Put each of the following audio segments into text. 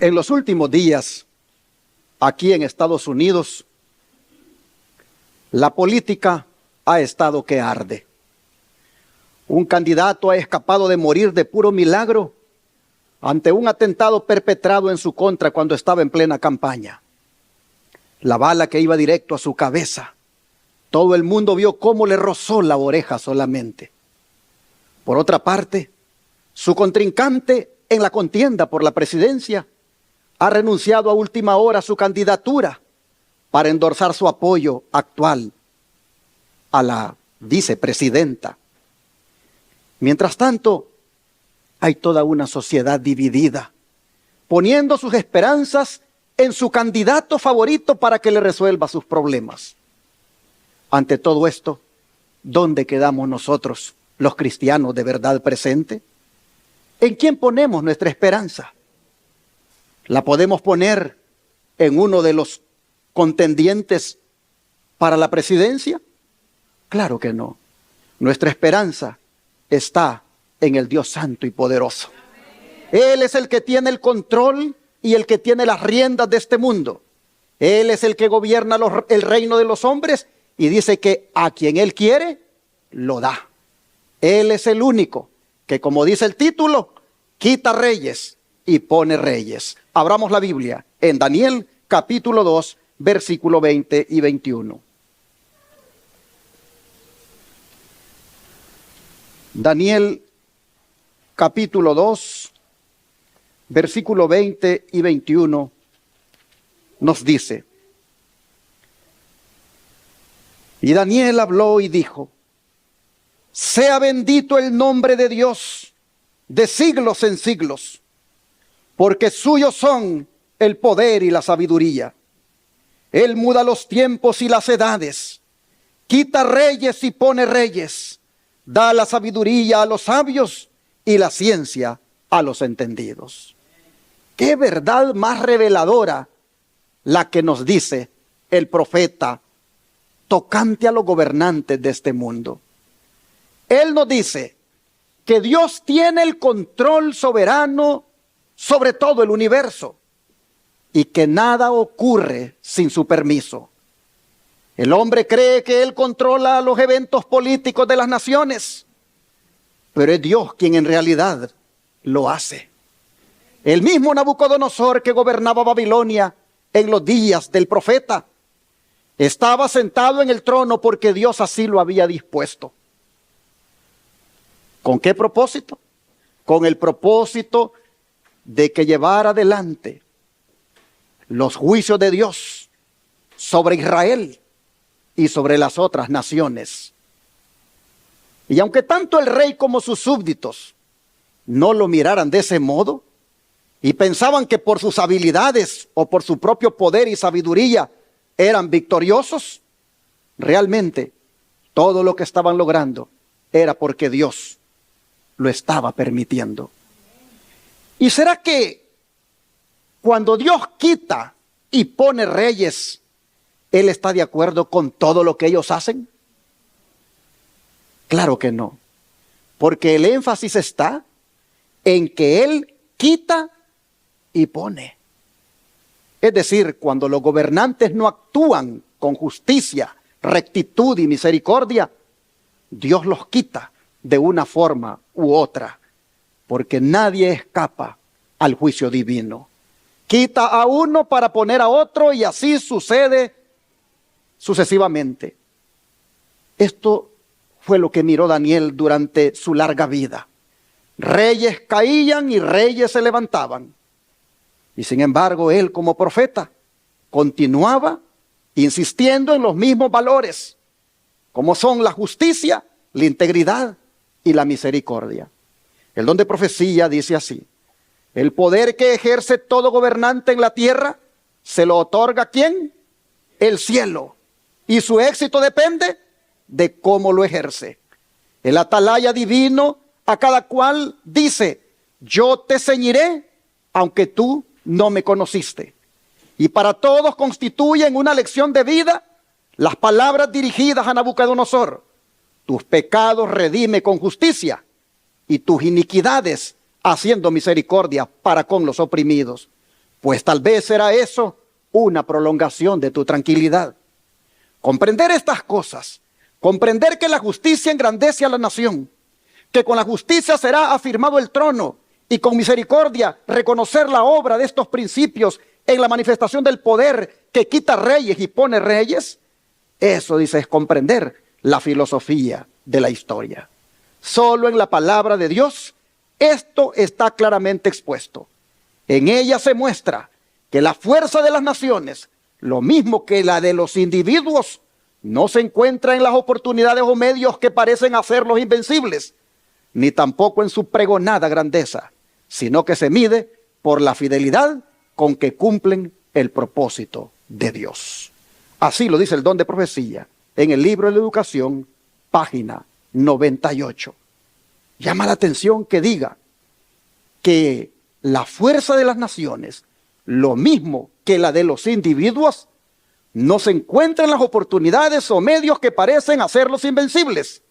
En los últimos días, aquí en Estados Unidos, la política ha estado que arde. Un candidato ha escapado de morir de puro milagro ante un atentado perpetrado en su contra cuando estaba en plena campaña. La bala que iba directo a su cabeza, todo el mundo vio cómo le rozó la oreja solamente. Por otra parte, su contrincante en la contienda por la presidencia ha renunciado a última hora a su candidatura para endorsar su apoyo actual a la vicepresidenta. Mientras tanto, hay toda una sociedad dividida, poniendo sus esperanzas en su candidato favorito para que le resuelva sus problemas. Ante todo esto, ¿dónde quedamos nosotros, los cristianos de verdad presente? ¿En quién ponemos nuestra esperanza? ¿La podemos poner en uno de los contendientes para la presidencia? Claro que no. Nuestra esperanza está en el Dios Santo y Poderoso. Él es el que tiene el control y el que tiene las riendas de este mundo. Él es el que gobierna el reino de los hombres y dice que a quien Él quiere, lo da. Él es el único que, como dice el título, quita reyes y pone reyes. Abramos la Biblia en Daniel capítulo 2, versículo 20 y 21. Daniel capítulo 2, versículo 20 y 21 nos dice: y Daniel habló y dijo: sea bendito el nombre de Dios de siglos en siglos, porque suyos son el poder y la sabiduría. Él muda los tiempos y las edades, quita reyes y pone reyes, da la sabiduría a los sabios y la ciencia a los entendidos. Qué verdad más reveladora la que nos dice el profeta tocante a los gobernantes de este mundo. Él nos dice que Dios tiene el control soberano sobre todo el universo y que nada ocurre sin su permiso. El hombre cree que él controla los eventos políticos de las naciones, pero es Dios quien en realidad lo hace. El mismo Nabucodonosor que gobernaba Babilonia en los días del profeta estaba sentado en el trono porque Dios así lo había dispuesto. ¿Con qué propósito? Con el propósito de que llevara adelante los juicios de Dios sobre Israel y sobre las otras naciones. Y aunque tanto el rey como sus súbditos no lo miraran de ese modo y pensaban que por sus habilidades o por su propio poder y sabiduría eran victoriosos, realmente todo lo que estaban logrando era porque Dios lo estaba permitiendo. ¿Y será que cuando Dios quita y pone reyes, Él está de acuerdo con todo lo que ellos hacen? Claro que no, porque el énfasis está en que Él quita y pone. Es decir, cuando los gobernantes no actúan con justicia, rectitud y misericordia, Dios los quita de una forma u otra, porque nadie escapa al juicio divino. Quita a uno para poner a otro y así sucede sucesivamente. Esto fue lo que miró Daniel durante su larga vida. Reyes caían y reyes se levantaban. Y sin embargo, él como profeta continuaba insistiendo en los mismos valores, como son la justicia, la integridad y la misericordia. El don de profecía dice así: el poder que ejerce todo gobernante en la tierra, ¿se lo otorga quién? El cielo. Y su éxito depende de cómo lo ejerce. El atalaya divino a cada cual dice: yo te ceñiré, aunque tú no me conociste. Y para todos constituyen una lección de vida las palabras dirigidas a Nabucodonosor: tus pecados redime con justicia y tus iniquidades haciendo misericordia para con los oprimidos. pues tal vez será eso una prolongación de tu tranquilidad. Comprender estas cosas, comprender que la justicia engrandece a la nación, que con la justicia será afirmado el trono y con misericordia reconocer la obra de estos principios en la manifestación del poder que quita reyes y pone reyes. Eso, dice, es comprender la filosofía de la historia. Solo en la palabra de Dios esto está claramente expuesto. En ella se muestra que la fuerza de las naciones, lo mismo que la de los individuos, no se encuentra en las oportunidades o medios que parecen hacerlos invencibles, ni tampoco en su pregonada grandeza, sino que se mide por la fidelidad con que cumplen el propósito de Dios. Así lo dice el don de profecía en el libro de la educación, página 98. Llama la atención que diga que la fuerza de las naciones, lo mismo que la de los individuos, no se encuentra en las oportunidades o medios que parecen hacerlos invencibles,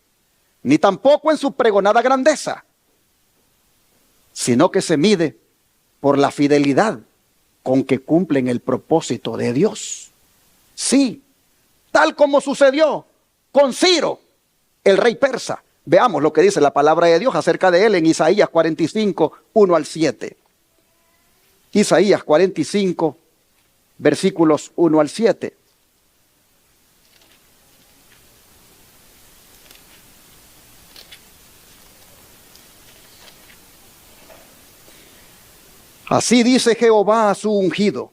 ni tampoco en su pregonada grandeza, sino que se mide por la fidelidad con que cumplen el propósito de Dios. Sí, tal como sucedió con Ciro, el rey persa. Veamos lo que dice la palabra de Dios acerca de él en Isaías 45, 1 al 7. Isaías 45, versículos 1 al 7. Así dice Jehová a su ungido,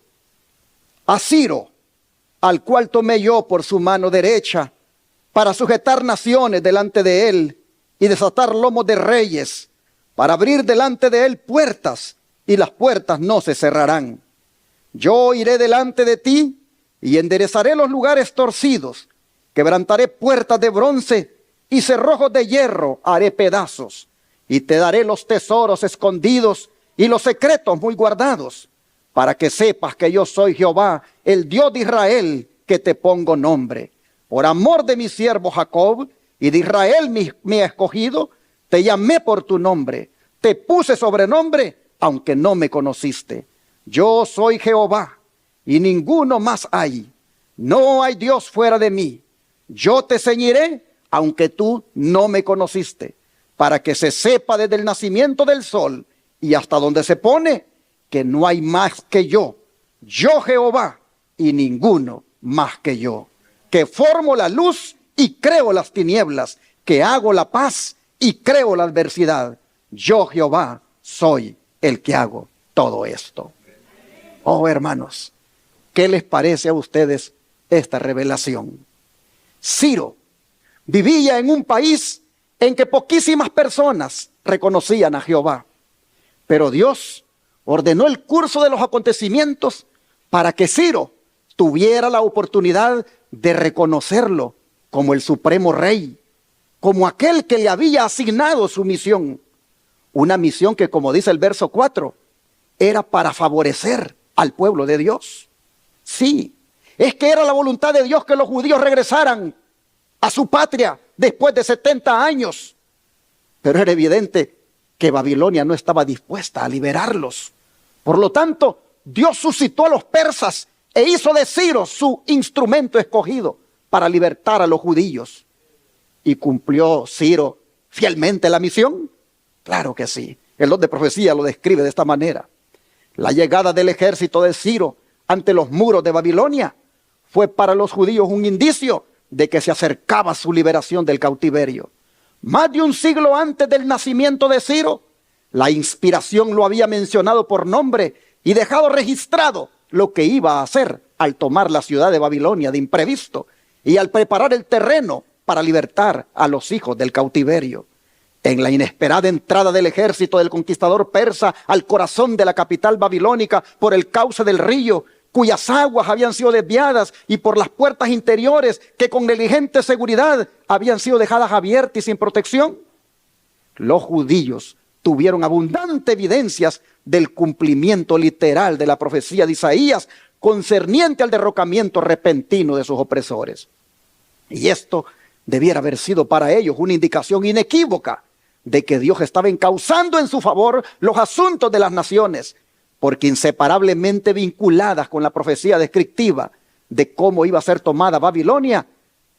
a Ciro, al cual tomé yo por su mano derecha, para sujetar naciones delante de él y desatar lomos de reyes, para abrir delante de él puertas, y las puertas no se cerrarán. Yo iré delante de ti y enderezaré los lugares torcidos, quebrantaré puertas de bronce y cerrojos de hierro haré pedazos, y te daré los tesoros escondidos y los secretos muy guardados, para que sepas que yo soy Jehová, el Dios de Israel, que te pongo nombre. Por amor de mi siervo Jacob y de Israel mi escogido, te llamé por tu nombre, te puse sobrenombre, aunque no me conociste. Yo soy Jehová, y ninguno más hay. No hay Dios fuera de mí. Yo te ceñiré, aunque tú no me conociste, para que se sepa desde el nacimiento del sol y hasta donde se pone, que no hay más que yo Jehová, y ninguno más que yo, que formo la luz y creo las tinieblas, que hago la paz y creo la adversidad. Yo Jehová soy el que hago todo esto. Oh, hermanos, ¿qué les parece a ustedes esta revelación? Ciro vivía en un país en que poquísimas personas reconocían a Jehová, pero Dios ordenó el curso de los acontecimientos para que Ciro tuviera la oportunidad de reconocerlo como el supremo rey, como aquel que le había asignado su misión. Una misión que, como dice el verso 4, era para favorecer al pueblo de Dios. Sí, es que era la voluntad de Dios que los judíos regresaran a su patria después de 70 años. Pero era evidente que Babilonia no estaba dispuesta a liberarlos. Por lo tanto, Dios suscitó a los persas e hizo de Ciro su instrumento escogido para libertar a los judíos. ¿Y cumplió Ciro fielmente la misión? Claro que sí. El don de profecía lo describe de esta manera. La llegada del ejército de Ciro ante los muros de Babilonia fue para los judíos un indicio de que se acercaba su liberación del cautiverio. Más de un siglo antes del nacimiento de Ciro, la inspiración lo había mencionado por nombre y dejado registrado lo que iba a hacer al tomar la ciudad de Babilonia de imprevisto y al preparar el terreno para libertar a los hijos del cautiverio. En la inesperada entrada del ejército del conquistador persa al corazón de la capital babilónica por el cauce del río, cuyas aguas habían sido desviadas, y por las puertas interiores que con negligente seguridad habían sido dejadas abiertas y sin protección, los judíos tuvieron abundantes evidencias del cumplimiento literal de la profecía de Isaías concerniente al derrocamiento repentino de sus opresores. Y esto debiera haber sido para ellos una indicación inequívoca de que Dios estaba encauzando en su favor los asuntos de las naciones, porque inseparablemente vinculadas con la profecía descriptiva de cómo iba a ser tomada Babilonia,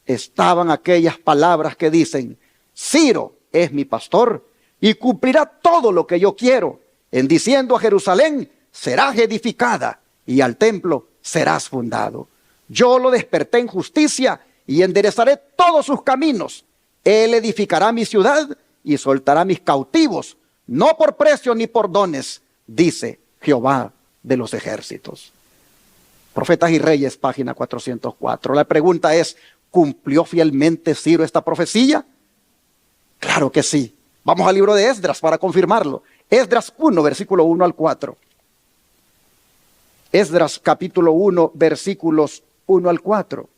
estaban aquellas palabras que dicen: Ciro es mi pastor y cumplirá todo lo que yo quiero, en diciendo a Jerusalén: serás edificada, y al templo serás fundado. Yo lo desperté en justicia y enderezaré todos sus caminos. Él edificará mi ciudad y soltará mis cautivos, no por precio ni por dones, dice Jehová de los ejércitos. Profetas y Reyes, página 404. La pregunta es: ¿cumplió fielmente Ciro esta profecía? Claro que sí. Vamos al libro de Esdras para confirmarlo. Esdras 1, versículo 1 al 4. Esdras capítulo 1, versículos 1 al 4.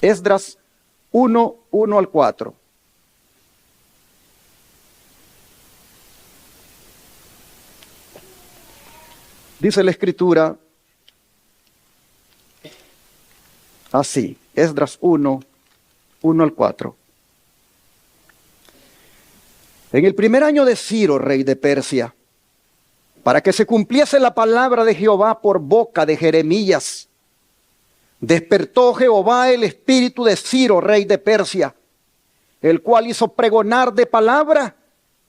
Esdras 1, 1 al 4. Dice la Escritura así, Esdras 1, 1 al 4. En el primer año de Ciro, rey de Persia, para que se cumpliese la palabra de Jehová por boca de Jeremías, despertó Jehová el espíritu de Ciro, rey de Persia, el cual hizo pregonar de palabra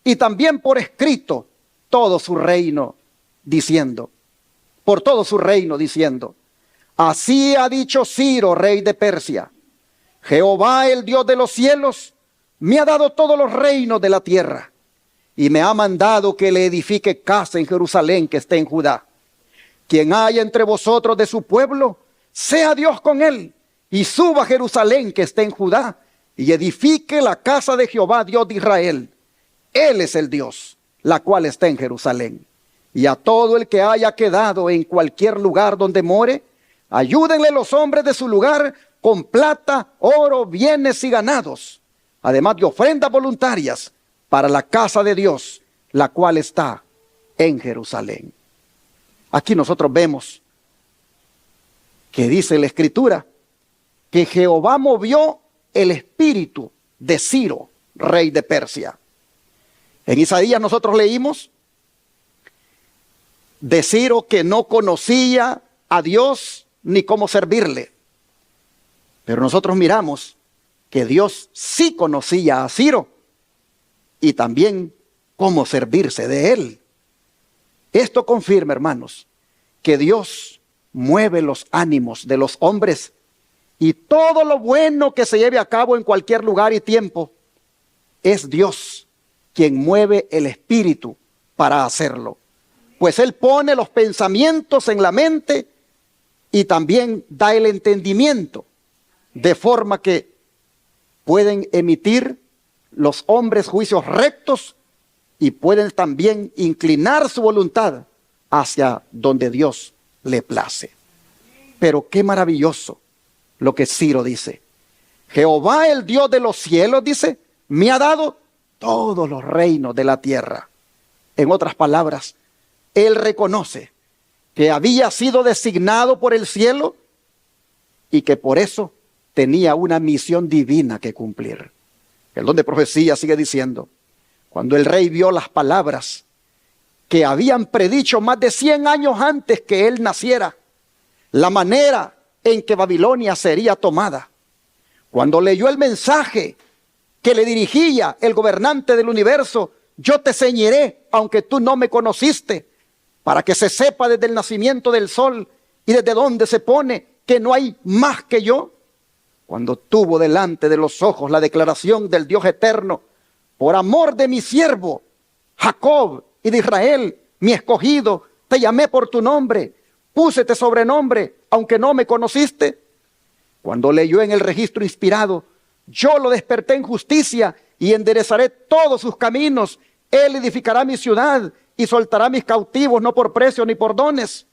y también por escrito todo su reino, diciendo, por todo su reino, diciendo: así ha dicho Ciro, rey de Persia: Jehová, el Dios de los cielos, me ha dado todos los reinos de la tierra, y me ha mandado que le edifique casa en Jerusalén, que esté en Judá. Quien haya entre vosotros de su pueblo, sea Dios con él, y suba a Jerusalén, que esté en Judá, y edifique la casa de Jehová, Dios de Israel. Él es el Dios, la cual está en Jerusalén. Y a todo el que haya quedado en cualquier lugar donde more, ayúdenle los hombres de su lugar con plata, oro, bienes y ganados, además de ofrendas voluntarias para la casa de Dios, la cual está en Jerusalén. Aquí nosotros vemos que dice la Escritura que Jehová movió el espíritu de Ciro, rey de Persia. En Isaías nosotros leímos de Ciro que no conocía a Dios ni cómo servirle. Pero nosotros miramos que Dios sí conocía a Ciro y también cómo servirse de él. Esto confirma, hermanos, que Dios mueve los ánimos de los hombres, y todo lo bueno que se lleve a cabo en cualquier lugar y tiempo, es Dios quien mueve el espíritu para hacerlo. Pues Él pone los pensamientos en la mente y también da el entendimiento, de forma que pueden emitir los hombres juicios rectos y pueden también inclinar su voluntad hacia donde Dios le place. Pero qué maravilloso lo que Ciro dice. Jehová, el Dios de los cielos, dice, me ha dado todos los reinos de la tierra. En otras palabras, él reconoce que había sido designado por el cielo y que por eso tenía una misión divina que cumplir. El don de profecía sigue diciendo: cuando el rey vio las palabras que habían predicho más de 100 años antes que él naciera, la manera en que Babilonia sería tomada, cuando leyó el mensaje que le dirigía el gobernante del universo: yo te ceñiré aunque tú no me conociste, para que se sepa desde el nacimiento del sol y desde donde se pone que no hay más que yo. Cuando tuvo delante de los ojos la declaración del Dios eterno: por amor de mi siervo Jacob y de Israel, mi escogido, te llamé por tu nombre, púsete sobrenombre, aunque no me conociste. Cuando leyó en el registro inspirado: yo lo desperté en justicia y enderezaré todos sus caminos. Él edificará mi ciudad y soltará mis cautivos, no por precio ni por dones.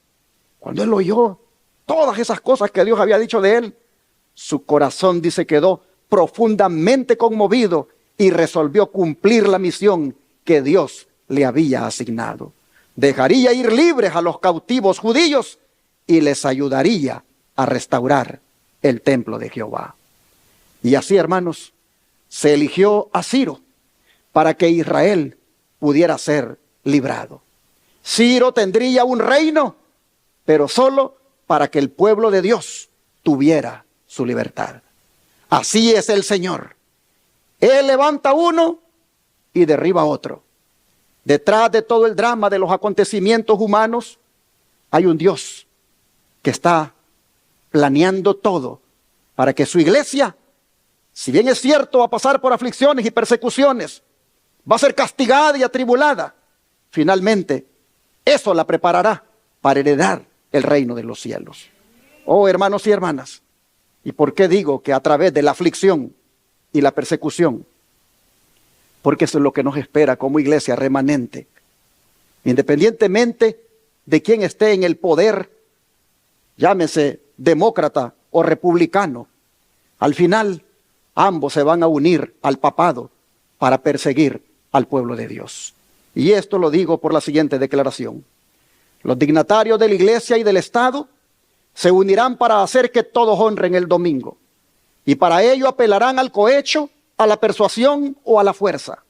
Cuando él oyó todas esas cosas que Dios había dicho de él, su corazón, dice, quedó profundamente conmovido y resolvió cumplir la misión que Dios le había asignado. Dejaría ir libres a los cautivos judíos y les ayudaría a restaurar el templo de Jehová. Y así, hermanos, se eligió a Ciro para que Israel pudiera ser librado. Ciro tendría un reino, pero solo para que el pueblo de Dios tuviera su libertad. Así es el Señor. Él levanta uno y derriba otro. Detrás de todo el drama de los acontecimientos humanos, hay un Dios que está planeando todo para que su iglesia, si bien es cierto, va a pasar por aflicciones y persecuciones, va a ser castigada y atribulada, finalmente eso la preparará para heredar el reino de los cielos. Oh, hermanos y hermanas, ¿y por qué digo que a través de la aflicción y la persecución? Porque eso es lo que nos espera como iglesia remanente. Independientemente de quién esté en el poder, llámese demócrata o republicano, al final ambos se van a unir al papado para perseguir al pueblo de Dios. Y esto lo digo por la siguiente declaración. Los dignatarios de la iglesia y del Estado se unirán para hacer que todos honren el domingo. Y para ello apelarán al cohecho, a la persuasión o a la fuerza.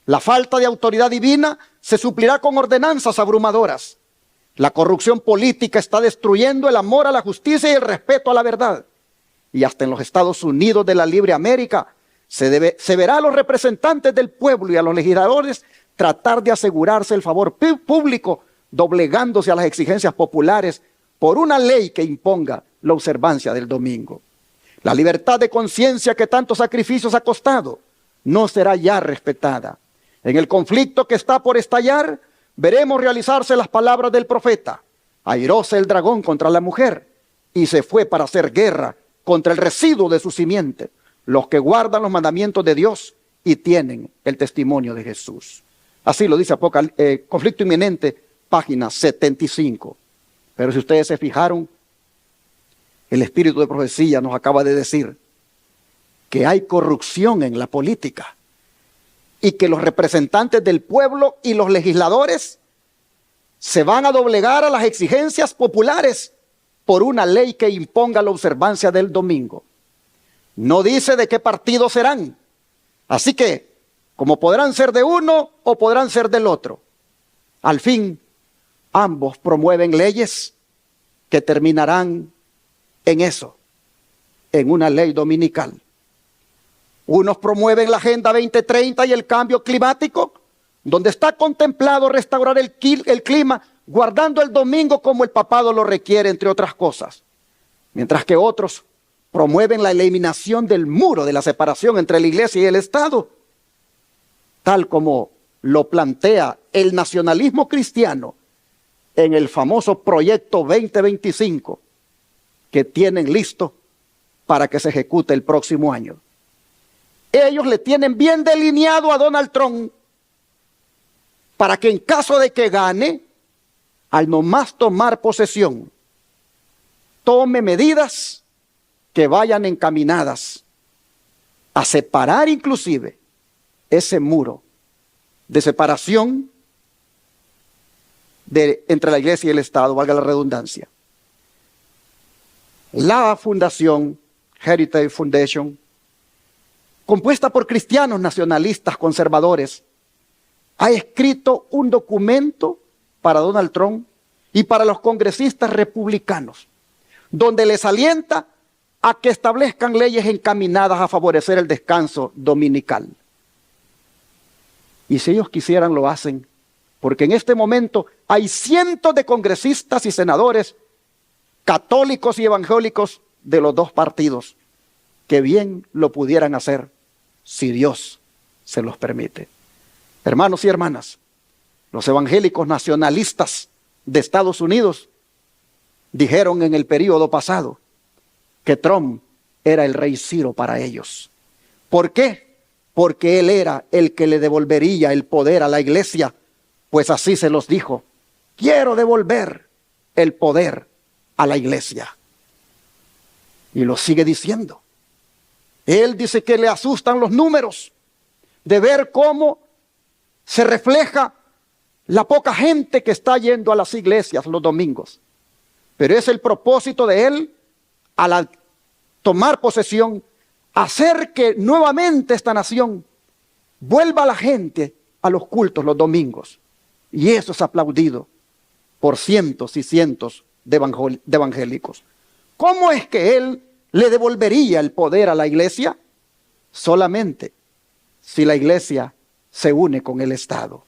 La falta de autoridad divina se suplirá con ordenanzas abrumadoras. La corrupción política está destruyendo el amor a la justicia y el respeto a la verdad. Y hasta en los Estados Unidos de la libre América se verá a los representantes del pueblo y a los legisladores tratar de asegurarse el favor público, doblegándose a las exigencias populares por una ley que imponga la observancia del domingo. La libertad de conciencia que tantos sacrificios ha costado no será ya respetada. En el conflicto que está por estallar, veremos realizarse las palabras del profeta: airóse el dragón contra la mujer y se fue para hacer guerra contra el residuo de su simiente, los que guardan los mandamientos de Dios y tienen el testimonio de Jesús. Así lo dice Conflicto Inminente, página 75. Pero si ustedes se fijaron, el espíritu de profecía nos acaba de decir que hay corrupción en la política y que los representantes del pueblo y los legisladores se van a doblegar a las exigencias populares por una ley que imponga la observancia del domingo. No dice de qué partido serán. Así que, como podrán ser de uno o podrán ser del otro, al fin ambos promueven leyes que terminarán en eso, en una ley dominical. Unos promueven la Agenda 2030 y el cambio climático, donde está contemplado restaurar el clima, guardando el domingo como el papado lo requiere, entre otras cosas. Mientras que otros promueven la eliminación del muro de la separación entre la iglesia y el Estado, tal como lo plantea el nacionalismo cristiano en el famoso Proyecto 2025 que tienen listo para que se ejecute el próximo año. Ellos le tienen bien delineado a Donald Trump para que en caso de que gane, al nomás tomar posesión, tome medidas que vayan encaminadas a separar inclusive ese muro de separación entre la iglesia y el Estado, valga la redundancia. La fundación Heritage Foundation, compuesta por cristianos nacionalistas conservadores, ha escrito un documento para Donald Trump y para los congresistas republicanos, donde les alienta a que establezcan leyes encaminadas a favorecer el descanso dominical. Y si ellos quisieran lo hacen, porque en este momento hay cientos de congresistas y senadores católicos y evangélicos de los dos partidos que bien lo pudieran hacer si Dios se los permite. Hermanos y hermanas, los evangélicos nacionalistas de Estados Unidos dijeron en el período pasado que Trump era el rey Ciro para ellos. ¿Por qué? Porque él era el que le devolvería el poder a la iglesia, pues así se los dijo: quiero devolver el poder a la iglesia. Y lo sigue diciendo. Él dice que le asustan los números de ver cómo se refleja la poca gente que está yendo a las iglesias los domingos. Pero es el propósito de él, al tomar posesión, hacer que nuevamente esta nación vuelva a la gente a los cultos los domingos. Y eso es aplaudido por cientos y cientos de evangélicos. ¿Cómo es que él le devolvería el poder a la iglesia? Solamente si la iglesia se une con el Estado.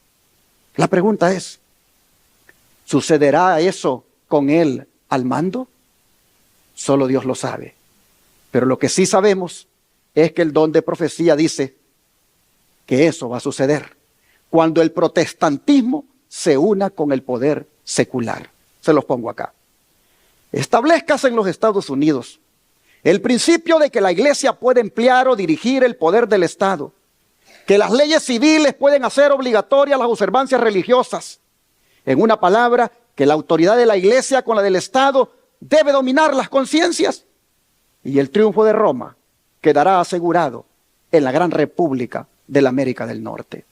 La pregunta es, ¿sucederá eso con él al mando? Solo Dios lo sabe. Pero lo que sí sabemos es que el don de profecía dice que eso va a suceder cuando el protestantismo se una con el poder secular. Se los pongo acá. Establezcase en los Estados Unidos el principio de que la iglesia puede emplear o dirigir el poder del Estado, que las leyes civiles pueden hacer obligatorias las observancias religiosas. En una palabra, que la autoridad de la iglesia con la del Estado debe dominar las conciencias. Y el triunfo de Roma quedará asegurado en la gran república de la América del Norte.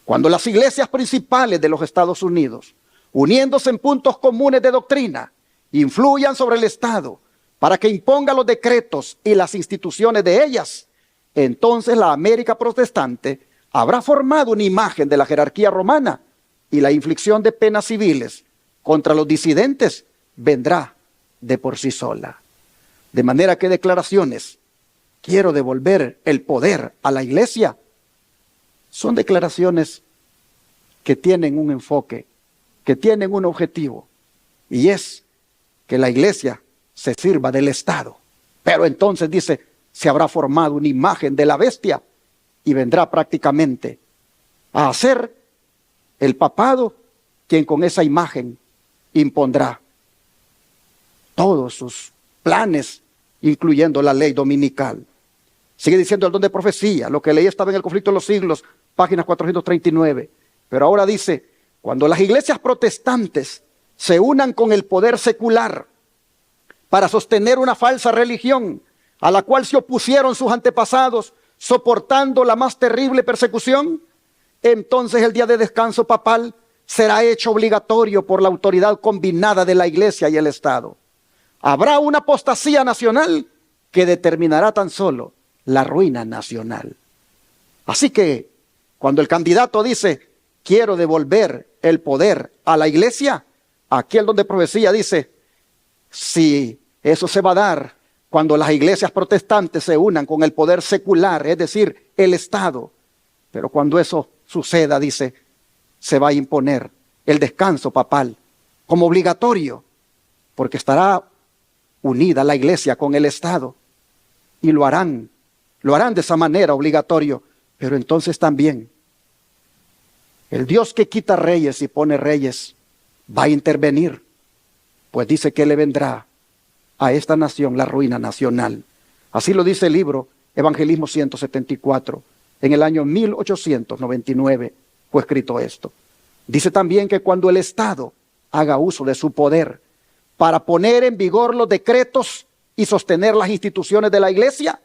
Cuando las iglesias principales de los Estados Unidos, uniéndose en puntos comunes de doctrina, influyan sobre el Estado para que imponga los decretos y las instituciones de ellas, entonces la América protestante habrá formado una imagen de la jerarquía romana y la inflicción de penas civiles contra los disidentes vendrá de por sí sola. De manera que declaraciones, quiero devolver el poder a la iglesia, son declaraciones que tienen un enfoque, que tienen un objetivo, y es que la iglesia se sirva del Estado. Pero entonces dice, se habrá formado una imagen de la bestia y vendrá prácticamente a ser el papado quien con esa imagen impondrá todos sus planes, incluyendo la ley dominical. Sigue diciendo el don de profecía, lo que leí estaba en el Conflicto de los Siglos, páginas 439. Pero ahora dice, cuando las iglesias protestantes se unan con el poder secular para sostener una falsa religión a la cual se opusieron sus antepasados, soportando la más terrible persecución, entonces el día de descanso papal será hecho obligatorio por la autoridad combinada de la iglesia y el Estado. Habrá una apostasía nacional que determinará tan solo la ruina nacional. Así que cuando el candidato dice, quiero devolver el poder a la iglesia, aquí el don de profecía dice, si eso se va a dar cuando las iglesias protestantes se unan con el poder secular, es decir, el Estado. Pero cuando eso suceda, dice, se va a imponer el descanso papal como obligatorio, porque estará unida la iglesia con el Estado y lo harán de esa manera obligatorio. Pero entonces también el Dios que quita reyes y pone reyes va a intervenir, pues dice que le vendrá a esta nación la ruina nacional. Así lo dice el libro Evangelismo 174. En el año 1899 fue escrito esto. Dice también que cuando el Estado haga uso de su poder para poner en vigor los decretos y sostener las instituciones de la iglesia,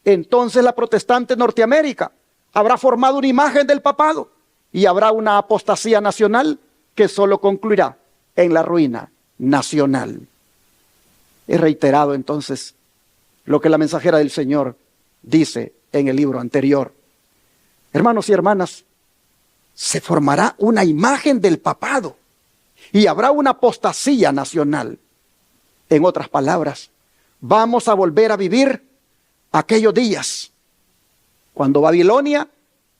entonces la protestante Norteamérica habrá formado una imagen del papado y habrá una apostasía nacional que solo concluirá en la ruina nacional. He reiterado entonces lo que la mensajera del Señor dice en el libro anterior. Hermanos y hermanas, se formará una imagen del papado y habrá una apostasía nacional. En otras palabras, vamos a volver a vivir aquellos días cuando Babilonia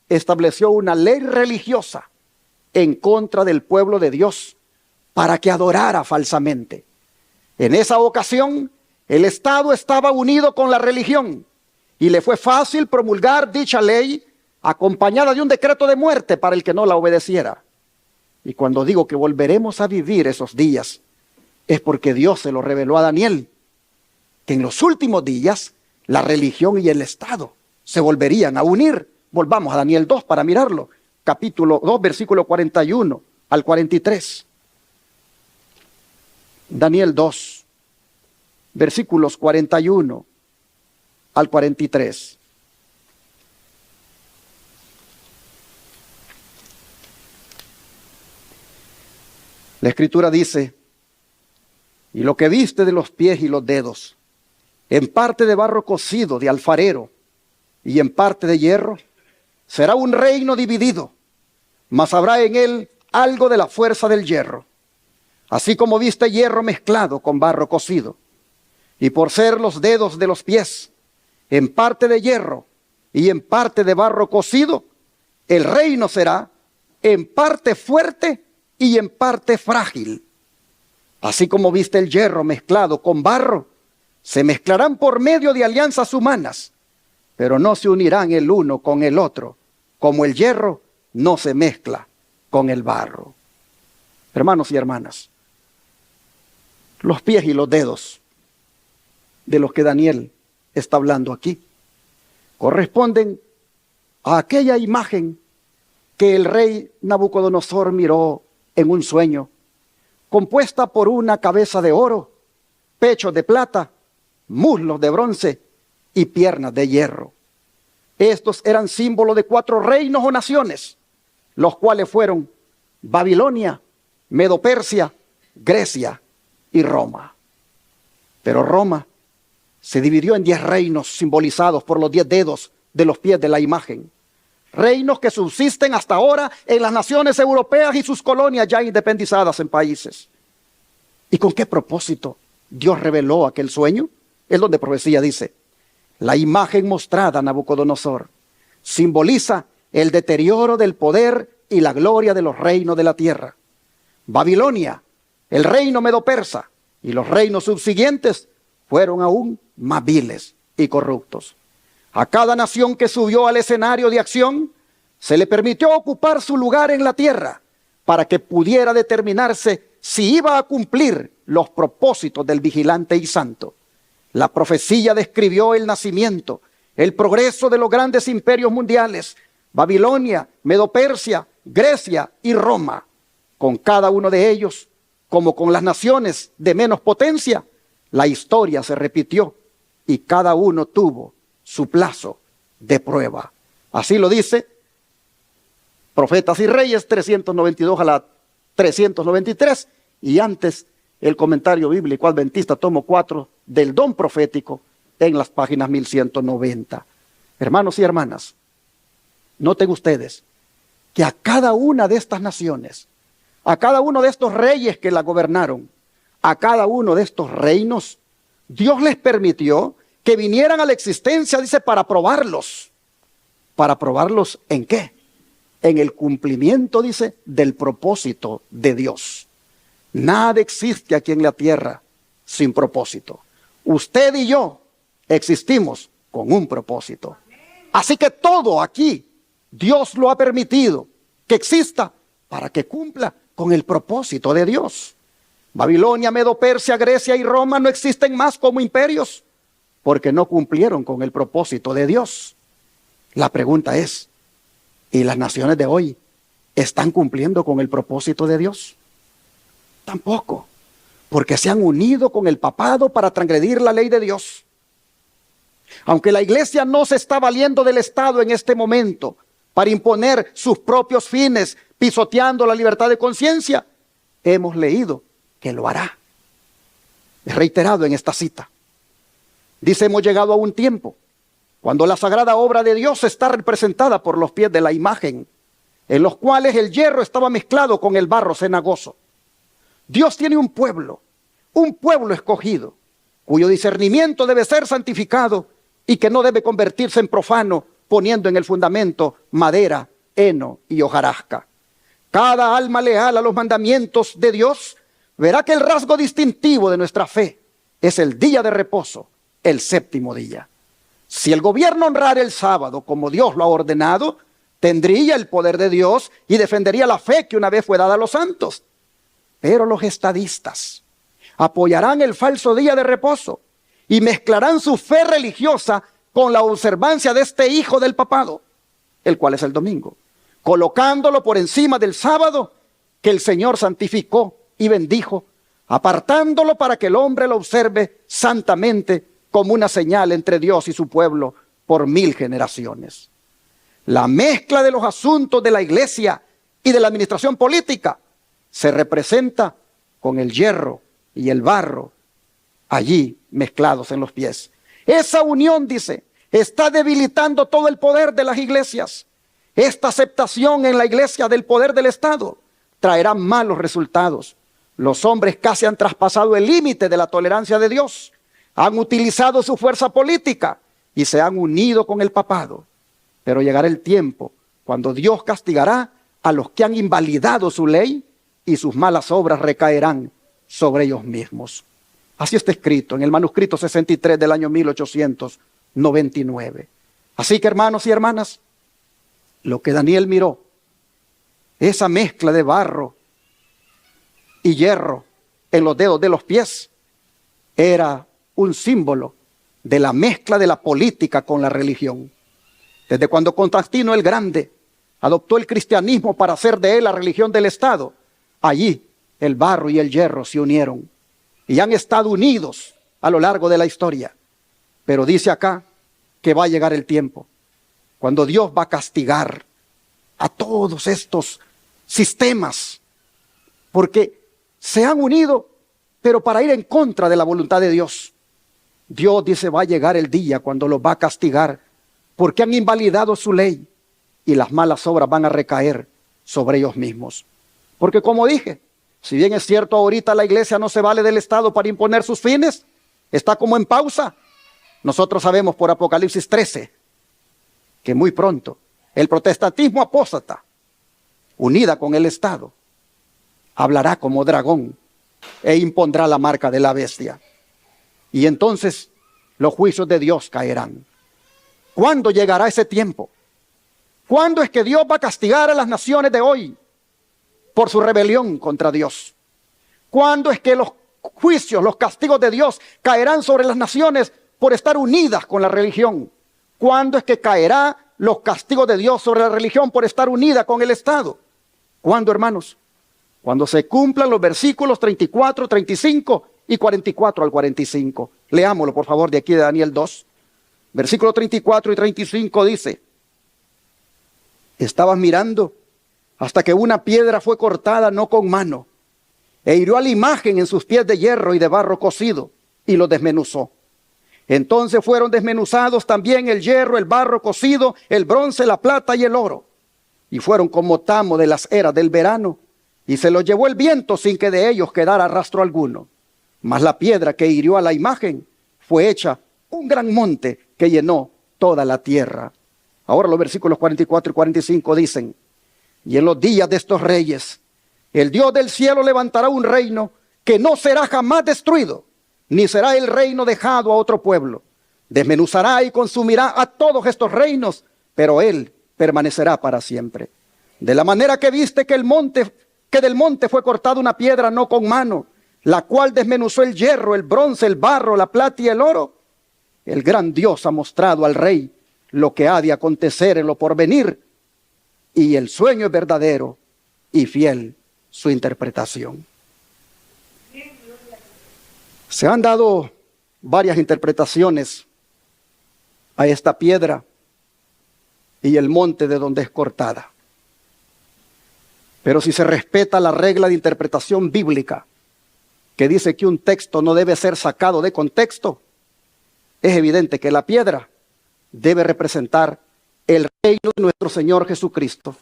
estableció una ley religiosa en contra del pueblo de Dios para que adorara falsamente. En esa ocasión, el Estado estaba unido con la religión y le fue fácil promulgar dicha ley acompañada de un decreto de muerte para el que no la obedeciera. Y cuando digo que volveremos a vivir esos días, es porque Dios se lo reveló a Daniel, que en los últimos días la religión y el Estado se volverían a unir. Volvamos a Daniel 2 para mirarlo, capítulo 2, versículo 41 al 43. Daniel 2, versículos 41 al 43. La Escritura dice, y lo que viste de los pies y los dedos, en parte de barro cocido de alfarero y en parte de hierro, será un reino dividido, mas habrá en él algo de la fuerza del hierro. Así como viste hierro mezclado con barro cocido, y por ser los dedos de los pies en parte de hierro y en parte de barro cocido, el reino será en parte fuerte y en parte frágil. Así como viste el hierro mezclado con barro, se mezclarán por medio de alianzas humanas, pero no se unirán el uno con el otro, como el hierro no se mezcla con el barro. Hermanos y hermanas, los pies y los dedos de los que Daniel está hablando aquí corresponden a aquella imagen que el rey Nabucodonosor miró en un sueño, compuesta por una cabeza de oro, pechos de plata, muslos de bronce y piernas de hierro. Estos eran símbolos de 4 reinos o naciones, los cuales fueron Babilonia, Medo-Persia, Grecia y Roma. Pero Roma se dividió en 10 reinos simbolizados por los 10 dedos de los pies de la imagen. Reinos que subsisten hasta ahora en las naciones europeas y sus colonias ya independizadas en países. ¿Y con qué propósito Dios reveló aquel sueño? Es donde profecía dice: la imagen mostrada a Nabucodonosor simboliza el deterioro del poder y la gloria de los reinos de la tierra. Babilonia, el reino medo-persa y los reinos subsiguientes fueron aún más viles y corruptos. A cada nación que subió al escenario de acción se le permitió ocupar su lugar en la tierra para que pudiera determinarse si iba a cumplir los propósitos del vigilante y santo. La profecía describió el nacimiento, el progreso de los grandes imperios mundiales, Babilonia, Medo-Persia, Grecia y Roma. Con cada uno de ellos, como con las naciones de menos potencia, la historia se repitió y cada uno tuvo su plazo de prueba. Así lo dice Profetas y Reyes 392 a la 393, y antes el comentario bíblico adventista tomo 4 del don profético en las páginas 1190. Hermanos y hermanas, noten ustedes que a cada una de estas naciones, a cada uno de estos reyes que la gobernaron, a cada uno de estos reinos, Dios les permitió que vinieran a la existencia, dice, para probarlos. ¿Para probarlos en qué? En el cumplimiento, dice, del propósito de Dios. Nada existe aquí en la tierra sin propósito. Usted y yo existimos con un propósito. Así que todo aquí, Dios lo ha permitido que exista para que cumpla con el propósito de Dios. Babilonia, Medo-Persia, Grecia y Roma no existen más como imperios porque no cumplieron con el propósito de Dios. La pregunta es, ¿y las naciones de hoy están cumpliendo con el propósito de Dios? Tampoco, porque se han unido con el papado para transgredir la ley de Dios. Aunque la iglesia no se está valiendo del Estado en este momento para imponer sus propios fines, pisoteando la libertad de conciencia, hemos leído que lo hará. Es reiterado en esta cita. Dice, hemos llegado a un tiempo cuando la sagrada obra de Dios está representada por los pies de la imagen, en los cuales el hierro estaba mezclado con el barro cenagoso. Dios tiene un pueblo escogido, cuyo discernimiento debe ser santificado y que no debe convertirse en profano, poniendo en el fundamento madera, heno y hojarasca. Cada alma leal a los mandamientos de Dios verá que el rasgo distintivo de nuestra fe es el día de reposo, el séptimo día. Si el gobierno honrara el sábado como Dios lo ha ordenado, tendría el poder de Dios y defendería la fe que una vez fue dada a los santos. Pero los estadistas apoyarán el falso día de reposo y mezclarán su fe religiosa con la observancia de este hijo del papado, el cual es el domingo, colocándolo por encima del sábado que el Señor santificó y bendijo, apartándolo para que el hombre lo observe santamente como una señal entre Dios y su pueblo por 1000 generaciones. La mezcla de los asuntos de la iglesia y de la administración política se representa con el hierro y el barro allí mezclados en los pies. Esa unión, dice, está debilitando todo el poder de las iglesias. Esta aceptación en la iglesia del poder del Estado traerá malos resultados. Los hombres casi han traspasado el límite de la tolerancia de Dios. Han utilizado su fuerza política y se han unido con el papado. Pero llegará el tiempo cuando Dios castigará a los que han invalidado su ley y sus malas obras recaerán sobre ellos mismos. Así está escrito en el manuscrito 63 del año 1899. Así que, hermanos y hermanas, lo que Daniel miró, esa mezcla de barro y hierro en los dedos de los pies, era un símbolo de la mezcla de la política con la religión. Desde cuando Constantino el Grande adoptó el cristianismo para hacer de él la religión del Estado, allí el barro y el hierro se unieron y han estado unidos a lo largo de la historia. Pero dice acá que va a llegar el tiempo cuando Dios va a castigar a todos estos sistemas, porque se han unido, pero para ir en contra de la voluntad de Dios. Dios dice, va a llegar el día cuando los va a castigar, porque han invalidado su ley y las malas obras van a recaer sobre ellos mismos. Porque como dije, si bien es cierto ahorita la iglesia no se vale del Estado para imponer sus fines, está como en pausa. Nosotros sabemos por Apocalipsis 13 que muy pronto el protestantismo apóstata, unida con el Estado, hablará como dragón e impondrá la marca de la bestia. Y entonces los juicios de Dios caerán. ¿Cuándo llegará ese tiempo? ¿Cuándo es que Dios va a castigar a las naciones de hoy por su rebelión contra Dios? ¿Cuándo es que los juicios, los castigos de Dios caerán sobre las naciones por estar unidas con la religión? ¿Cuándo es que caerá los castigos de Dios sobre la religión por estar unida con el Estado? ¿Cuándo, hermanos? Cuando se cumplan los versículos 34, 35 y 44 al 45. Leámoslo, por favor, de aquí de Daniel 2. Versículos 34 y 35 dice: estabas mirando hasta que una piedra fue cortada no con mano, e hirió a la imagen en sus pies de hierro y de barro cocido, y lo desmenuzó. Entonces fueron desmenuzados también el hierro, el barro cocido, el bronce, la plata y el oro, y fueron como tamo de las eras del verano, y se los llevó el viento sin que de ellos quedara rastro alguno. Mas la piedra que hirió a la imagen fue hecha un gran monte que llenó toda la tierra. Ahora los versículos 44 y 45 dicen: y en los días de estos reyes, el Dios del cielo levantará un reino que no será jamás destruido, ni será el reino dejado a otro pueblo. Desmenuzará y consumirá a todos estos reinos, pero él permanecerá para siempre. De la manera que viste que del monte fue cortada una piedra no con mano, la cual desmenuzó el hierro, el bronce, el barro, la plata y el oro, el gran Dios ha mostrado al rey lo que ha de acontecer en lo porvenir, y el sueño es verdadero y fiel su interpretación. Se han dado varias interpretaciones a esta piedra y el monte de donde es cortada. Pero si se respeta la regla de interpretación bíblica, que dice que un texto no debe ser sacado de contexto, es evidente que la piedra debe representar el reino de nuestro Señor Jesucristo,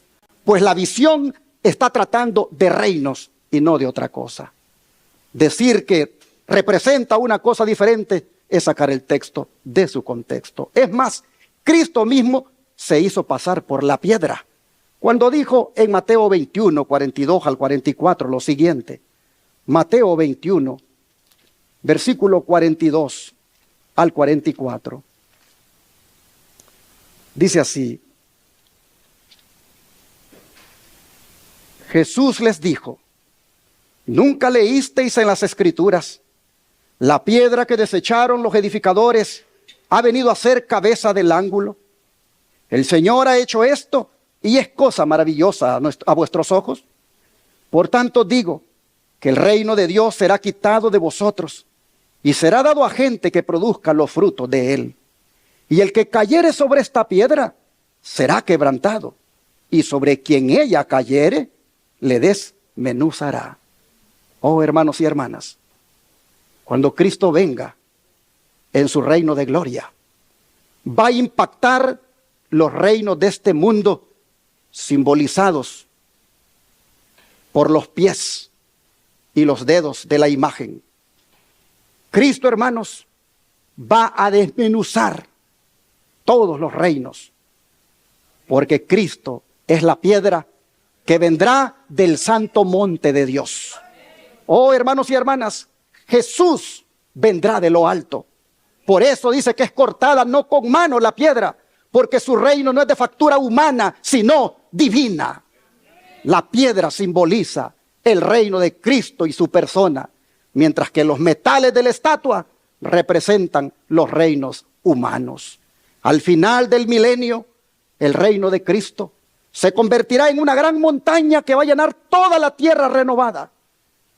pues la visión está tratando de reinos y no de otra cosa. Decir que representa una cosa diferente es sacar el texto de su contexto. Es más, Cristo mismo se hizo pasar por la piedra cuando dijo en Mateo 21, 42 al 44 lo siguiente. Mateo 21, versículo 42 al 44. Dice así: Jesús les dijo: ¿nunca leísteis en las Escrituras? La piedra que desecharon los edificadores ha venido a ser cabeza del ángulo. El Señor ha hecho esto y es cosa maravillosa a vuestros ojos. Por tanto digo que el reino de Dios será quitado de vosotros y será dado a gente que produzca los frutos de él. Y el que cayere sobre esta piedra será quebrantado, y sobre quien ella cayere le desmenuzará. Oh, hermanos y hermanas, cuando Cristo venga en su reino de gloria. Va a impactar los reinos de este mundo simbolizados por los pies y los dedos de la imagen. Cristo, hermanos, va a desmenuzar todos los reinos, porque Cristo es la piedra que vendrá del santo monte de Dios. Oh, hermanos y hermanas, Jesús vendrá de lo alto. Por eso dice que es cortada no con mano la piedra, porque su reino no es de factura humana, sino divina. La piedra simboliza el reino de Cristo y su persona, mientras que los metales de la estatua representan los reinos humanos. Al final del milenio, el reino de Cristo se convertirá en una gran montaña que va a llenar toda la tierra renovada.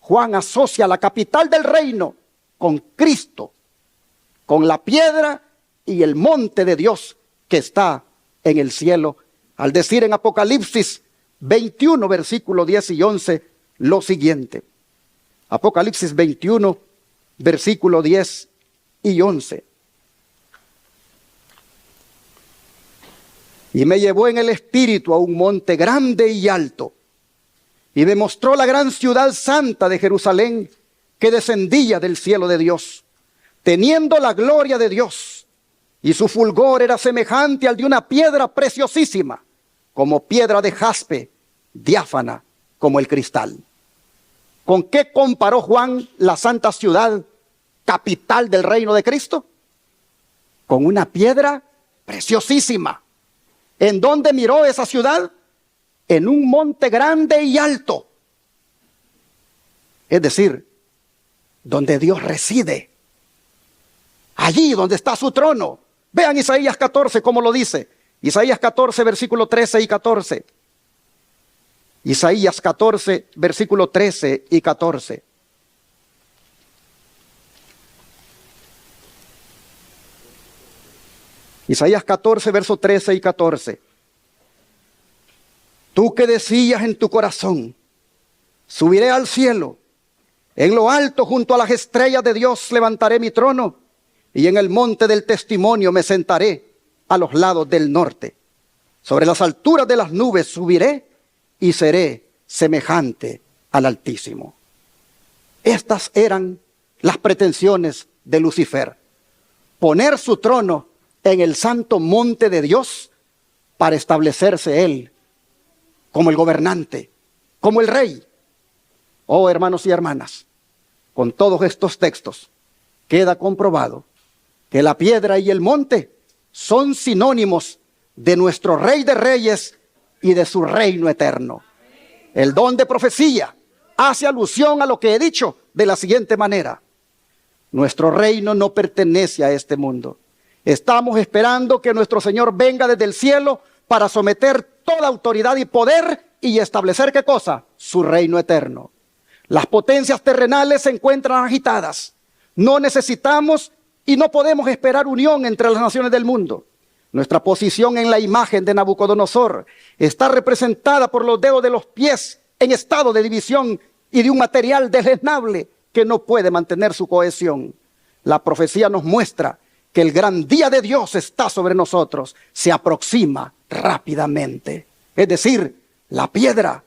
Juan asocia la capital del reino con Cristo, con la piedra y el monte de Dios que está en el cielo, al decir en Apocalipsis 21, versículos 10 y 11, lo siguiente. Apocalipsis 21, versículo 10 y 11. Y me llevó en el espíritu a un monte grande y alto, y me mostró la gran ciudad santa de Jerusalén, que descendía del cielo de Dios, teniendo la gloria de Dios, y su fulgor era semejante al de una piedra preciosísima, como piedra de jaspe, diáfana como el cristal. ¿Con qué comparó Juan la santa ciudad, capital del reino de Cristo? Con una piedra preciosísima. ¿En dónde miró esa ciudad? En un monte grande y alto. Es decir, donde Dios reside. Allí donde está su trono. Vean Isaías 14 cómo lo dice. Isaías 14, versículo 13 y 14. Isaías 14, versículo 13 y 14. Isaías 14, verso 13 y 14. Tú que decías en tu corazón, subiré al cielo, en lo alto junto a las estrellas de Dios levantaré mi trono, y en el monte del testimonio me sentaré a los lados del norte. Sobre las alturas de las nubes subiré y seré semejante al Altísimo. Estas eran las pretensiones de Lucifer. Poner su trono en el santo monte de Dios para establecerse él como el gobernante, como el rey. Oh, hermanos y hermanas, con todos estos textos queda comprobado que la piedra y el monte son sinónimos de nuestro Rey de Reyes y de su reino eterno. El don de profecía hace alusión a lo que he dicho de la siguiente manera. Nuestro reino no pertenece a este mundo. Estamos esperando que nuestro Señor venga desde el cielo para someter toda autoridad y poder y establecer ¿qué cosa? Su reino eterno. Las potencias terrenales se encuentran agitadas. No necesitamos y no podemos esperar unión entre las naciones del mundo. Nuestra posición en la imagen de Nabucodonosor está representada por los dedos de los pies en estado de división y de un material deleznable que no puede mantener su cohesión. La profecía nos muestra que el gran día de Dios está sobre nosotros, se aproxima rápidamente. Es decir, la piedra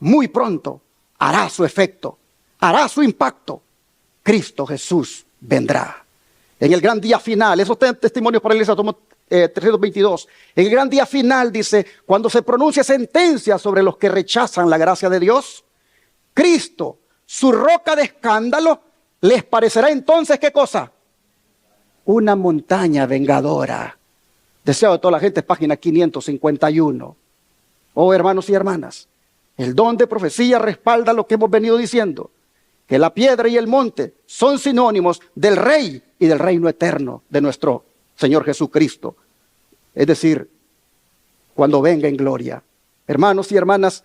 muy pronto hará su efecto, hará su impacto. Cristo Jesús vendrá. En el gran día final, esos testimonios para la iglesia tomó 322. En el gran día final dice, cuando se pronuncia sentencia sobre los que rechazan la gracia de Dios, Cristo, su roca de escándalo, les parecerá entonces ¿qué cosa? Una montaña vengadora. Deseo de toda la gente, página 551. Oh, hermanos y hermanas, el don de profecía respalda lo que hemos venido diciendo, que la piedra y el monte son sinónimos del Rey y del reino eterno de nuestro Señor Jesucristo. Es decir, cuando venga en gloria. Hermanos y hermanas,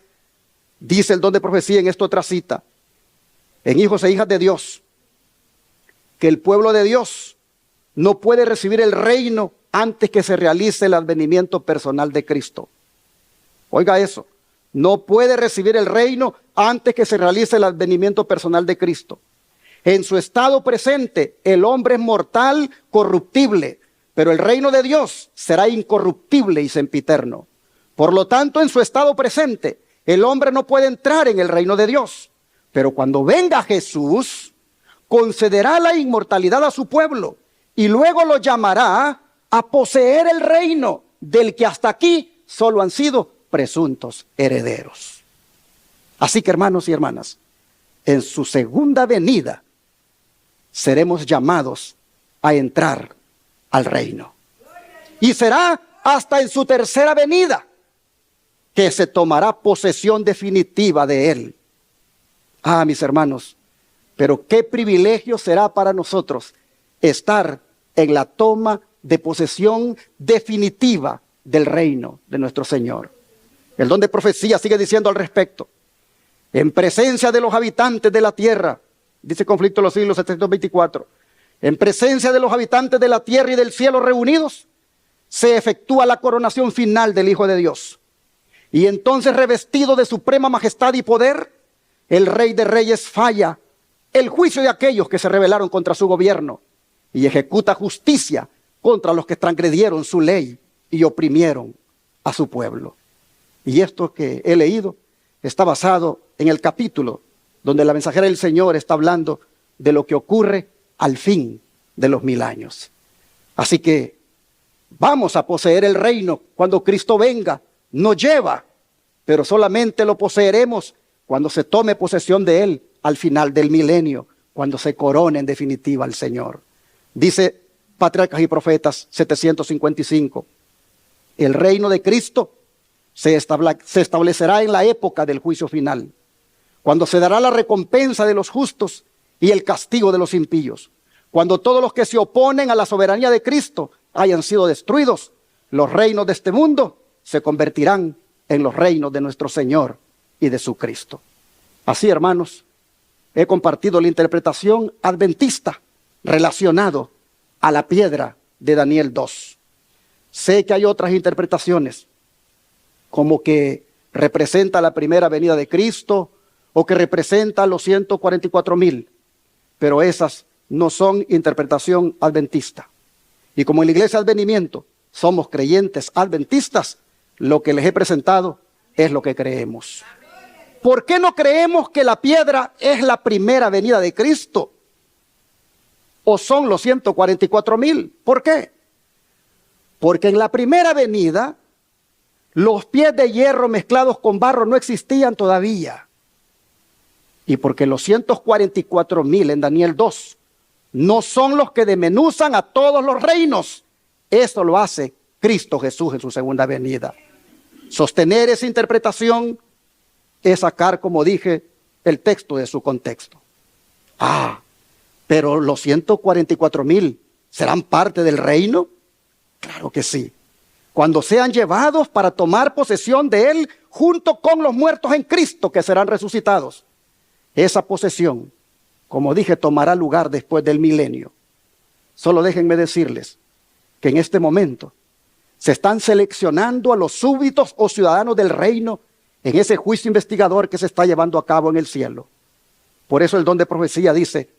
dice el don de profecía en esta otra cita, en hijos e hijas de Dios, que el pueblo de Dios no puede recibir el reino antes que se realice el advenimiento personal de Cristo. Oiga eso, no puede recibir el reino antes que se realice el advenimiento personal de Cristo. En su estado presente, el hombre es mortal, corruptible, pero el reino de Dios será incorruptible y sempiterno. Por lo tanto, en su estado presente, el hombre no puede entrar en el reino de Dios. Pero cuando venga Jesús, concederá la inmortalidad a su pueblo y luego lo llamará a poseer el reino del que hasta aquí solo han sido presuntos herederos. Así que, hermanos y hermanas, en su segunda venida seremos llamados a entrar al reino. Y será hasta en su tercera venida que se tomará posesión definitiva de él. Ah, mis hermanos, pero qué privilegio será para nosotros estar en la toma de posesión definitiva del reino de nuestro Señor. El don de profecía sigue diciendo al respecto: en presencia de los habitantes de la tierra, dice Conflicto de los Siglos 724, en presencia de los habitantes de la tierra y del cielo reunidos, se efectúa la coronación final del Hijo de Dios. Y entonces, revestido de suprema majestad y poder, el Rey de Reyes falla el juicio de aquellos que se rebelaron contra su gobierno y ejecuta justicia contra los que transgredieron su ley y oprimieron a su pueblo. Y esto que he leído está basado en el capítulo donde la mensajera del Señor está hablando de lo que ocurre al fin de los 1000 años. Así que vamos a poseer el reino cuando Cristo venga. Nos lleva, pero solamente lo poseeremos cuando se tome posesión de él al final del milenio, cuando se corone en definitiva al Señor. Dice Patriarcas y Profetas 755, el reino de Cristo se establecerá en la época del juicio final, cuando se dará la recompensa de los justos y el castigo de los impíos. Cuando todos los que se oponen a la soberanía de Cristo hayan sido destruidos, los reinos de este mundo se convertirán en los reinos de nuestro Señor y de su Cristo. Así, hermanos, he compartido la interpretación adventista relacionado a la piedra de Daniel 2. Sé que hay otras interpretaciones, como que representa la primera venida de Cristo o que representa los 144,000, pero esas no son interpretación adventista. Y como en la Iglesia Advenimiento somos creyentes adventistas, lo que les he presentado es lo que creemos. ¿Por qué no creemos que la piedra es la primera venida de Cristo? ¿O son los 144,000? ¿Por qué? Porque en la primera venida los pies de hierro mezclados con barro no existían todavía. Y porque los 144,000 en Daniel 2 no son los que desmenuzan a todos los reinos. Eso lo hace Cristo Jesús en su segunda venida. Sostener esa interpretación es sacar, como dije, el texto de su contexto. Ah, pero los 144,000 ¿serán parte del reino? Claro que sí. Cuando sean llevados para tomar posesión de él junto con los muertos en Cristo que serán resucitados. Esa posesión, como dije, tomará lugar después del milenio. Solo déjenme decirles que en este momento se están seleccionando a los súbditos o ciudadanos del reino en ese juicio investigador que se está llevando a cabo en el cielo. Por eso el don de profecía dice,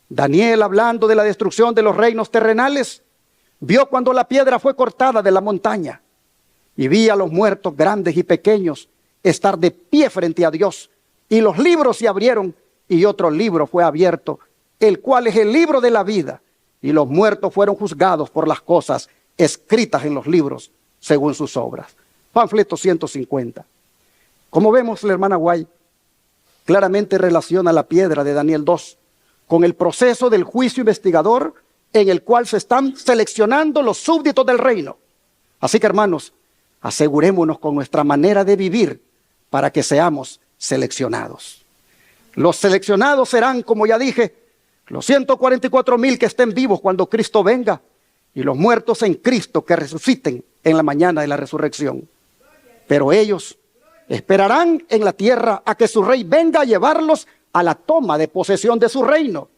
Daniel, hablando de la destrucción de los reinos terrenales, vio cuando la piedra fue cortada de la montaña y vi a los muertos grandes y pequeños estar de pie frente a Dios. Y los libros se abrieron y otro libro fue abierto, el cual es el libro de la vida. Y los muertos fueron juzgados por las cosas escritas en los libros según sus obras. Panfleto 150. Como vemos, la hermana White claramente relaciona la piedra de Daniel 2 con el proceso del juicio investigador en el cual se están seleccionando los súbditos del reino. Así que, hermanos, asegurémonos con nuestra manera de vivir para que seamos seleccionados. Los seleccionados serán, como ya dije, los 144,000 que estén vivos cuando Cristo venga y los muertos en Cristo que resuciten en la mañana de la resurrección. Pero ellos esperarán en la tierra a que su rey venga a llevarlos a la toma de posesión de su reino,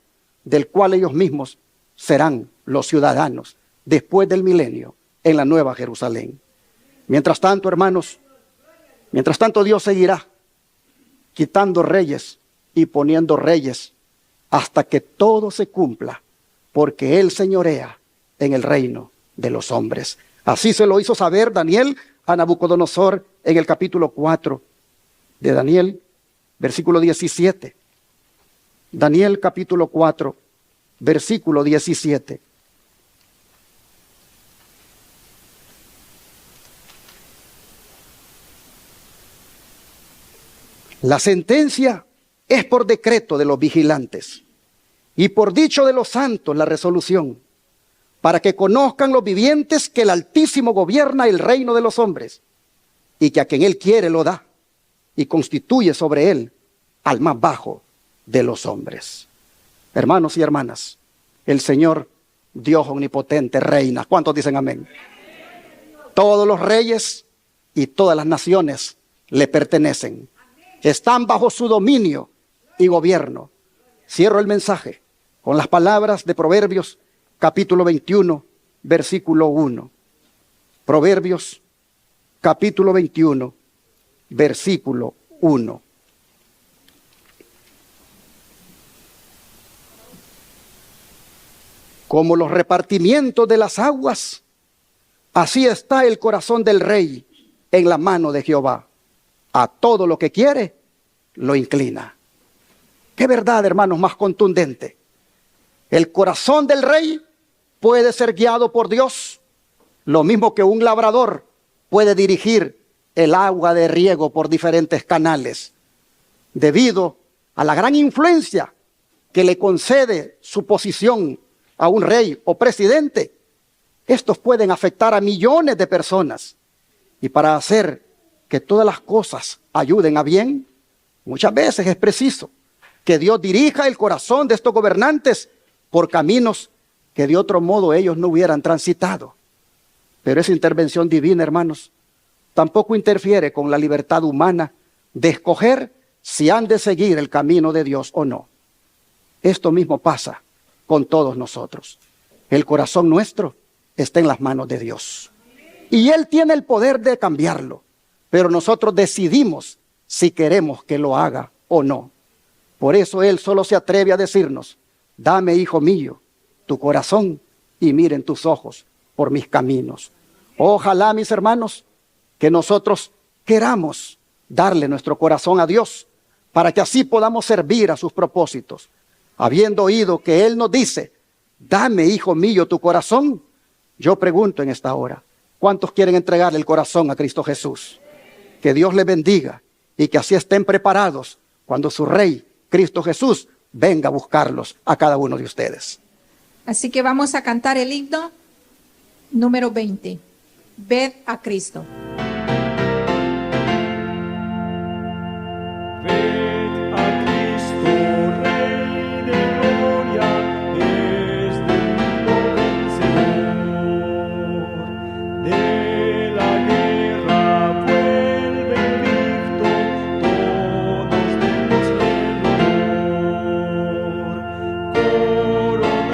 del cual ellos mismos serán los ciudadanos después del milenio en la nueva Jerusalén. Mientras tanto, hermanos, mientras tanto Dios seguirá quitando reyes y poniendo reyes hasta que todo se cumpla, porque Él señorea en el reino de los hombres. Así se lo hizo saber Daniel a Nabucodonosor en el capítulo 4 de Daniel, versículo 17. Daniel capítulo 4, versículo 17. La sentencia es por decreto de los vigilantes y por dicho de los santos la resolución, para que conozcan los vivientes que el Altísimo gobierna el reino de los hombres y que a quien Él quiere lo da y constituye sobre él al más bajo de los hombres. Hermanos y hermanas, el Señor Dios omnipotente reina. ¿Cuántos dicen amén? Todos los reyes y todas las naciones le pertenecen. Están bajo su dominio y gobierno. Cierro el mensaje con las palabras de Proverbios capítulo 21, versículo 1. Proverbios capítulo 21, versículo 1. Como los repartimientos de las aguas, así está el corazón del rey en la mano de Jehová. A todo lo que quiere, lo inclina. Qué verdad, hermanos, más contundente. El corazón del rey puede ser guiado por Dios, lo mismo que un labrador puede dirigir el agua de riego por diferentes canales, debido a la gran influencia que le concede su posición a un rey o presidente. Estos pueden afectar a millones de personas, y para hacer que todas las cosas ayuden a bien, muchas veces es preciso que Dios dirija el corazón de estos gobernantes por caminos que de otro modo ellos no hubieran transitado. Pero esa intervención divina, hermanos, tampoco interfiere con la libertad humana de escoger si han de seguir el camino de Dios o no. Esto mismo pasa con todos nosotros. El corazón nuestro está en las manos de Dios, y Él tiene el poder de cambiarlo, pero nosotros decidimos si queremos que lo haga o no. Por eso Él solo se atreve a decirnos: dame, hijo mío, tu corazón y miren tus ojos por mis caminos. Ojalá, mis hermanos, que nosotros queramos darle nuestro corazón a Dios, para que así podamos servir a sus propósitos. Habiendo oído que Él nos dice: dame, hijo mío, tu corazón, yo pregunto en esta hora, ¿cuántos quieren entregarle el corazón a Cristo Jesús? Que Dios les bendiga y que así estén preparados cuando su Rey, Cristo Jesús, venga a buscarlos a cada uno de ustedes. Así que vamos a cantar el himno número 20. Ved a Cristo. Coronadle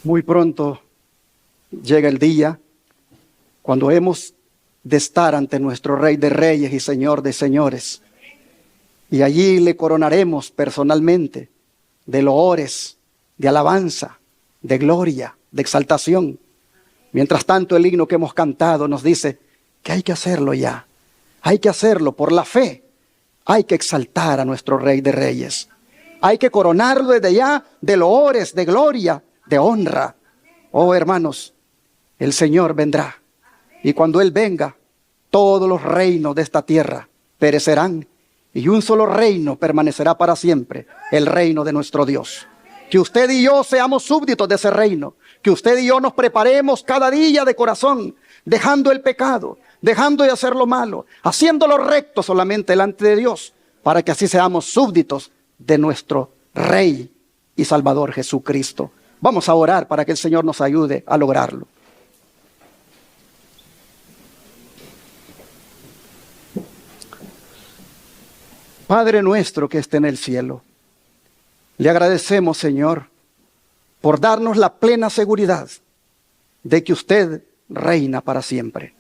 Muy pronto llega el día cuando hemos de estar ante nuestro Rey de Reyes y Señor de Señores. Y allí le coronaremos personalmente de loores, de alabanza, de gloria, de exaltación. Mientras tanto, el himno que hemos cantado nos dice que hay que hacerlo ya. Hay que hacerlo por la fe. Hay que exaltar a nuestro Rey de Reyes. Hay que coronarlo desde ya de loores, de gloria, de honra. Oh, hermanos, el Señor vendrá. Y cuando Él venga, todos los reinos de esta tierra perecerán. Y un solo reino permanecerá para siempre, el reino de nuestro Dios. Que usted y yo seamos súbditos de ese reino. Que usted y yo nos preparemos cada día de corazón, dejando el pecado, dejando de hacer lo malo, haciendo lo recto solamente delante de Dios, para que así seamos súbditos de nuestro Rey y Salvador Jesucristo. Vamos a orar para que el Señor nos ayude a lograrlo. Padre nuestro que está en el cielo, le agradecemos, Señor, por darnos la plena seguridad de que usted reina para siempre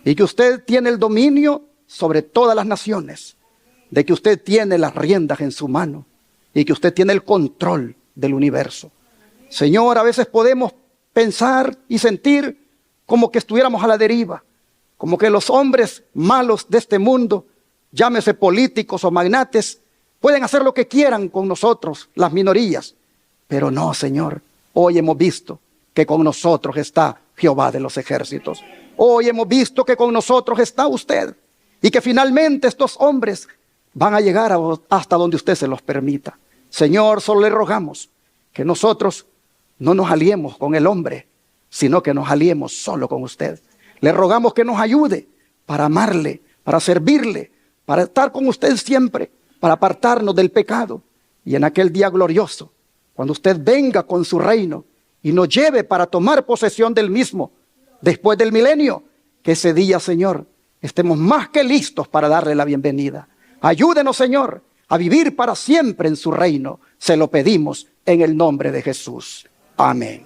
y que usted tiene el dominio sobre todas las naciones, de que usted tiene las riendas en su mano y que usted tiene el control del universo. Señor, a veces podemos pensar y sentir como que estuviéramos a la deriva, como que los hombres malos de este mundo, llámese políticos o magnates, pueden hacer lo que quieran con nosotros, las minorías. Pero no, Señor, hoy hemos visto que con nosotros está Jehová de los ejércitos. Hoy hemos visto que con nosotros está usted y que finalmente estos hombres van a llegar hasta donde usted se los permita. Señor, solo le rogamos que nosotros no nos aliemos con el hombre, sino que nos aliemos solo con usted. Le rogamos que nos ayude para amarle, para servirle, para estar con usted siempre, para apartarnos del pecado. Y en aquel día glorioso, cuando usted venga con su reino y nos lleve para tomar posesión del mismo, después del milenio, que ese día, Señor, estemos más que listos para darle la bienvenida. Ayúdenos, Señor, a vivir para siempre en su reino. Se lo pedimos en el nombre de Jesús. Amén.